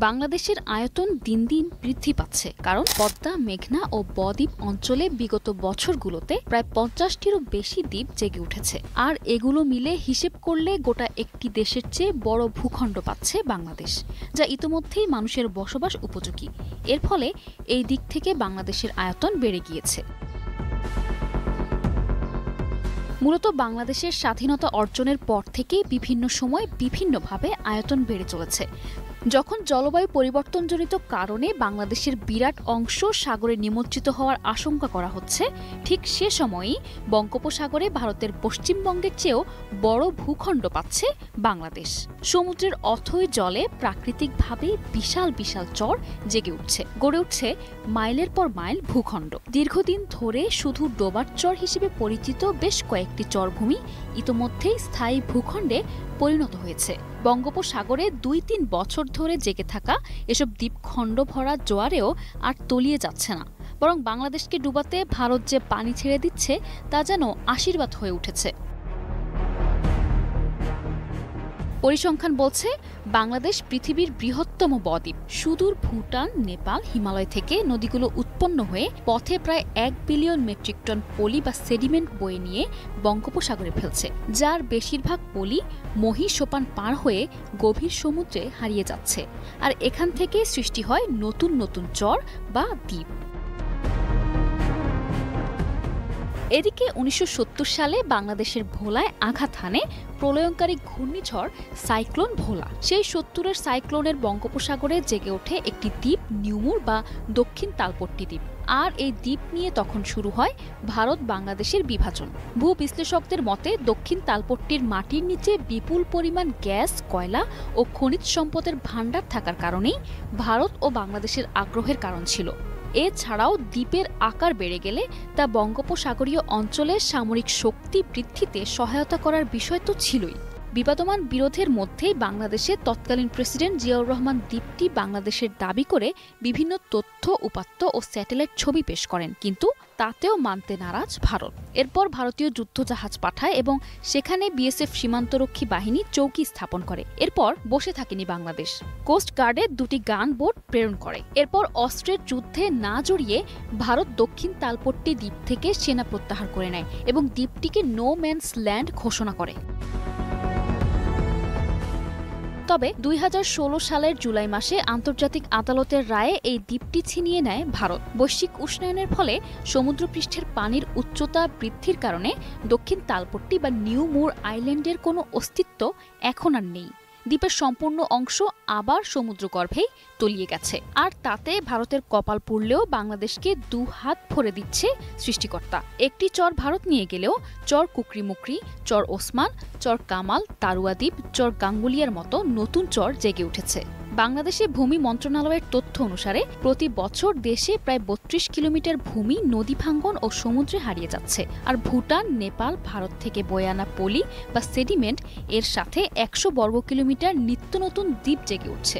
বাংলাদেশের আয়তন দিন দিন বৃদ্ধি পাচ্ছে, কারণ পদ্মা, মেঘনা ও বদ্বীপ অঞ্চলে বিগত বছরগুলোতে প্রায় 50টিরও বেশি দ্বীপ জেগে উঠেছে। আর এগুলো মিলে হিসেব করলে গোটা একটি দেশের চেয়ে বড় ভূখণ্ড পাচ্ছে বাংলাদেশ, যা ইতোমধ্যেই মানুষের বসবাস উপযোগী। এর ফলে এই দিক থেকে বাংলাদেশের আয়তন বেড়ে গিয়েছে। মূলত বাংলাদেশের স্বাধীনতা অর্জনের পর থেকেই বিভিন্ন সময় বিভিন্নভাবে আয়তন বেড়ে চলেছে। যখন জলবায়ু পরিবর্তনজনিত কারণে বাংলাদেশের বিরাট অংশ সাগরে নিমজ্জিত হওয়ার আশঙ্কা করা হচ্ছে, ঠিক সে সময়ই বঙ্গোপসাগরে ভারতের পশ্চিমবঙ্গের চেয়েও বড় ভূখণ্ড পাচ্ছে বাংলাদেশ। সমুদ্রের অথই জলে প্রাকৃতিকভাবে বিশাল বিশাল চর জেগে উঠছে, গড়ে উঠছে মাইলের পর মাইল ভূখণ্ড। দীর্ঘদিন ধরে শুধু ডোবার চর হিসেবে পরিচিত বেশ কয়েকটি চরভূমি ইতোমধ্যেই স্থায়ী ভূখণ্ডে পরিণত হয়েছে। বঙ্গোপসাগরে ২-৩ বছর ধরে জেগে থাকা এসব দ্বীপখণ্ড ভরা জোয়ারেও আর তলিয়ে যাচ্ছে না, বরং বাংলাদেশকে ডুবাতে ভারত যে পানি ছেড়ে দিচ্ছে তা যেন আশীর্বাদ হয়ে উঠেছে। পরিসংখ্যান বলছে বাংলাদেশ পৃথিবীর বৃহত্তম বদ্বীপ। সুদূর ভুটান, নেপাল, হিমালয় থেকে নদীগুলো উৎপন্ন হয়ে পথে প্রায় ১ বিলিয়ন মেট্রিক টন পলি বা সেডিমেন্ট বয়ে নিয়ে বঙ্গোপসাগরে ফেলছে, যার বেশিরভাগ পলি মহীসোপান পার হয়ে গভীর সমুদ্রে হারিয়ে যাচ্ছে। আর এখান থেকে সৃষ্টি হয় নতুন নতুন চর বা দ্বীপ। এদিকে ১৯৭০ সালে বাংলাদেশের ভোলায় আঘাত হানে প্রলয়ঙ্কারী ঘূর্ণিঝড় সাইক্লোন ভোলা। সেই ৭০-এর সাইক্লোনের বঙ্গোপসাগরে জেগে ওঠে একটি দ্বীপ, নিউমুর বা দক্ষিণ তালপট্টি দ্বীপ। আর এই দ্বীপ নিয়ে তখন শুরু হয় ভারত বাংলাদেশের বিভাজন। ভূ বিশ্লেষকদের মতে দক্ষিণ তালপট্টির মাটির নিচে বিপুল পরিমাণ গ্যাস, কয়লা ও খনিজ সম্পদের ভাণ্ডার থাকার কারণেই ভারত ও বাংলাদেশের আগ্রহের কারণ ছিল। এছাড়াও দ্বীপের আকার বেড়ে গেলে তা বঙ্গোপসাগরীয় অঞ্চলে সামরিক শক্তি বৃদ্ধিতে সহায়তা করার বিষয় তো ছিলই। বিবাদমান বিরোধের মধ্যেই বাংলাদেশে তৎকালীন প্রেসিডেন্ট জিয়াউর রহমান দ্বীপটি বাংলাদেশের দাবি করে বিভিন্ন তথ্য, উপাত্ত ও স্যাটেলাইট ছবি পেশ করেন, কিন্তু তাতেও মানতে নারাজ ভারত। এরপর ভারতীয় যুদ্ধজাহাজ পাঠায় এবং সেখানে বিএসএফ সীমান্তরক্ষী বাহিনী চৌকি স্থাপন করে। এরপর বসে থাকেনি বাংলাদেশ, কোস্ট গার্ডের ২টি গান বোট প্রেরণ করে। এরপর অস্ত্রের যুদ্ধে না জড়িয়ে ভারত দক্ষিণ তালপট্টি দ্বীপ থেকে সেনা প্রত্যাহার করে নেয় এবং দ্বীপটিকে নো ম্যানস ল্যান্ড ঘোষণা করে। তবে ২০১৬ সালের জুলাই মাসে আন্তর্জাতিক আদালতের রায়ে এই দ্বীপটি ছিনিয়ে নেয় ভারত। বৈশ্বিক উষ্ণায়নের ফলে সমুদ্রপৃষ্ঠের পানির উচ্চতা বৃদ্ধির কারণে দক্ষিণ তালপট্টি বা নিউ মুর আইল্যান্ডের কোনো অস্তিত্ব এখন আর নেই। দ্বীপের সম্পূর্ণ অংশ আবার সমুদ্রগর্ভেই তলিয়ে গেছে। আর তাতে ভারতের কপাল পুড়লেও বাংলাদেশকে দুহাত ভরে দিচ্ছে সৃষ্টিকর্তা। একটি চর ভারত নিয়ে গেলেও চর কুকরিমুকরি, চর ওসমান, চর কামাল, তারুয়া দ্বীপ, চর গাঙ্গুলিয়ার মতো নতুন চর জেগে উঠেছে। বাংলাদেশে ভূমি মন্ত্রণালয়ের তথ্য অনুসারে প্রতি বছর দেশে প্রায় ৩২ কিলোমিটার ভূমি নদী ভাঙ্গন ও সমুদ্রে হারিয়ে যাচ্ছে। আর ভুটান, নেপাল, ভারত থেকে বয়ে আনা পলি বা সেডিমেন্ট এর সাথে ১০০ বর্গ কিলোমিটার নিত্য নতুন দ্বীপ জেগে উঠছে।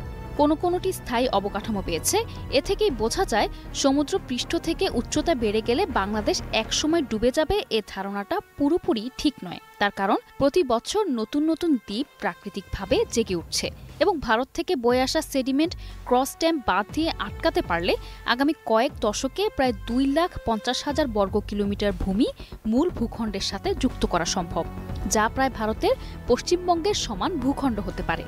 কোনোটি স্থায়ী অবকাঠামো পেয়েছে। এ থেকেই বোঝা যায় সমুদ্র পৃষ্ঠ থেকে উচ্চতা বেড়ে গেলে বাংলাদেশ একসময় ডুবে যাবে, এ ধারণাটা পুরোপুরি ঠিক নয়। তার কারণ প্রতি বছর নতুন নতুন দ্বীপ প্রাকৃতিকভাবে জেগে উঠছে এবং ভারত থেকে বয়ে আসা সেডিমেন্ট ক্রস ড্যাম বাঁধ দিয়ে আটকাতে পারলে আগামী কয়েক দশকে প্রায় ২,৫০,০০০ বর্গ কিলোমিটার ভূমি মূল ভূখণ্ডের সাথে যুক্ত করা সম্ভব, যা প্রায় ভারতের পশ্চিমবঙ্গের সমান ভূখণ্ড হতে পারে।